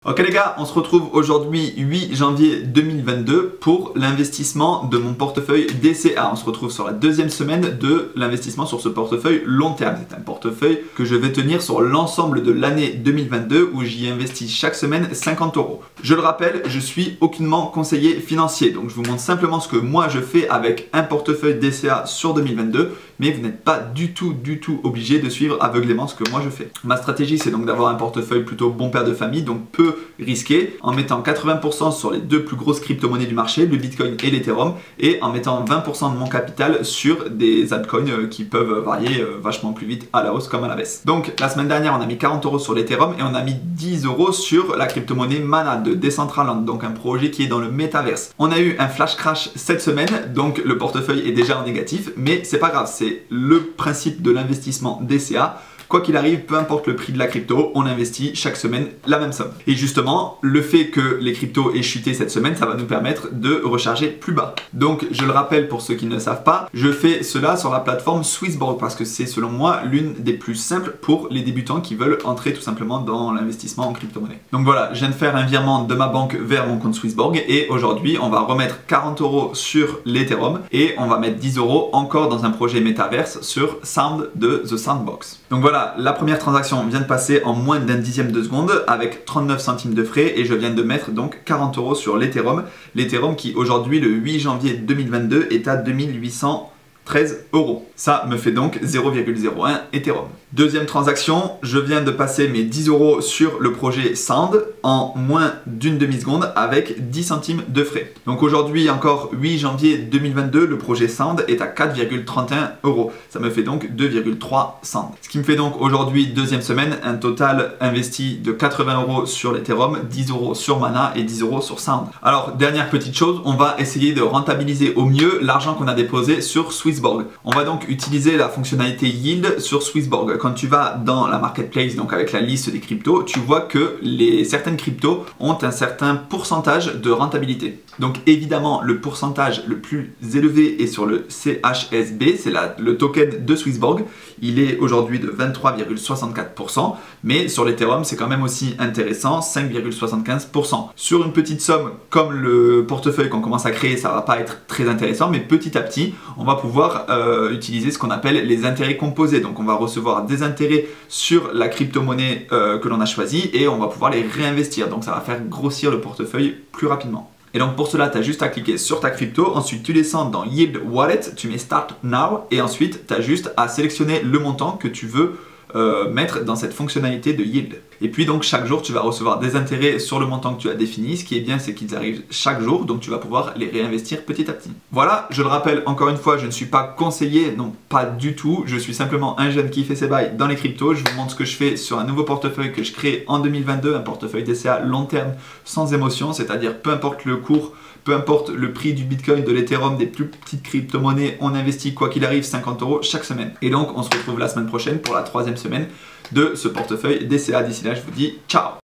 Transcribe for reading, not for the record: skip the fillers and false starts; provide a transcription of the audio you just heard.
Ok les gars, on se retrouve aujourd'hui 8 janvier 2022 pour l'investissement de mon portefeuille DCA. On se retrouve sur la deuxième semaine de l'investissement sur ce portefeuille long terme. C'est un portefeuille que je vais tenir sur l'ensemble de l'année 2022 où j'y investis chaque semaine 50 €. Je le rappelle, je suis aucunement conseiller financier. Donc je vous montre simplement ce que moi je fais avec un portefeuille DCA sur 2022. Mais vous n'êtes pas du tout obligé de suivre aveuglément ce que moi je fais. Ma stratégie, c'est donc d'avoir un portefeuille plutôt bon père de famille, donc peu risqué, en mettant 80% sur les deux plus grosses crypto-monnaies du marché, le Bitcoin et l'Ethereum, et en mettant 20% de mon capital sur des altcoins qui peuvent varier vachement plus vite à la hausse comme à la baisse. Donc la semaine dernière, on a mis 40 € sur l'Ethereum et on a mis 10 € sur la crypto-monnaie Mana de Decentraland, donc un projet qui est dans le métaverse. On a eu un flash crash cette semaine, donc le portefeuille est déjà en négatif, mais c'est pas grave, c'est le principe de l'investissement DCA. Quoi qu'il arrive, peu importe le prix de la crypto, on investit chaque semaine la même somme. Et justement, le fait que les cryptos aient chuté cette semaine, ça va nous permettre de recharger plus bas. Donc, je le rappelle pour ceux qui ne le savent pas, je fais cela sur la plateforme Swissborg parce que c'est selon moi l'une des plus simples pour les débutants qui veulent entrer tout simplement dans l'investissement en crypto-monnaie. Donc voilà, je viens de faire un virement de ma banque vers mon compte Swissborg et aujourd'hui, on va remettre 40 € sur l'Ethereum et on va mettre 10 € encore dans un projet métaverse sur Sound de The Sandbox. Donc voilà, la première transaction vient de passer en moins d'un dixième de seconde avec 39 centimes de frais et je viens de mettre donc 40 € sur l'Ethereum. L'Ethereum qui aujourd'hui le 8 janvier 2022 est à 2813 €. Ça me fait donc 0,01 Ethereum. Deuxième transaction, je viens de passer mes 10 € sur le projet Sound en moins d'une demi-seconde avec 10 centimes de frais. Donc aujourd'hui encore 8 janvier 2022, le projet Sound est à 4,31 €. Ça me fait donc 2,3 Sound. Ce qui me fait donc aujourd'hui, deuxième semaine, un total investi de 80 € sur l'Ethereum, 10 € sur Mana et 10 € sur Sound. Alors dernière petite chose, on va essayer de rentabiliser au mieux l'argent qu'on a déposé sur Swissborg. On va donc utiliser la fonctionnalité Yield sur Swissborg. Quand tu vas dans la marketplace, donc avec la liste des cryptos, tu vois que certaines cryptos ont un certain pourcentage de rentabilité. Donc évidemment, le pourcentage le plus élevé est sur le CHSB, c'est le token de Swissborg. Il est aujourd'hui de 23,64%, mais sur l'Ethereum, c'est quand même aussi intéressant, 5,75%. Sur une petite somme, comme le portefeuille qu'on commence à créer, ça va pas être très intéressant, mais petit à petit, on va pouvoir utiliser ce qu'on appelle les intérêts composés. Donc on va recevoir des intérêts sur la crypto-monnaie que l'on a choisie et on va pouvoir les réinvestir. Donc ça va faire grossir le portefeuille plus rapidement. Et donc pour cela, tu as juste à cliquer sur ta crypto, ensuite tu descends dans Yield Wallet, tu mets Start Now et ensuite tu as juste à sélectionner le montant que tu veux mettre dans cette fonctionnalité de Yield. Et puis donc chaque jour tu vas recevoir des intérêts sur le montant que tu as défini. Ce qui est bien, c'est qu'ils arrivent chaque jour, donc tu vas pouvoir les réinvestir petit à petit. Voilà, je le rappelle encore une fois, je ne suis pas conseiller, non pas du tout, je suis simplement un jeune qui fait ses bails dans les cryptos. Je vous montre ce que je fais sur un nouveau portefeuille que je crée en 2022, un portefeuille DCA long terme sans émotion, c'est-à-dire peu importe le cours, peu importe le prix du Bitcoin, de l'Ethereum, des plus petites crypto-monnaies, on investit quoi qu'il arrive 50 € chaque semaine. Et donc on se retrouve la semaine prochaine pour la troisième semaine de ce portefeuille DCA. D'ici là, je vous dis ciao!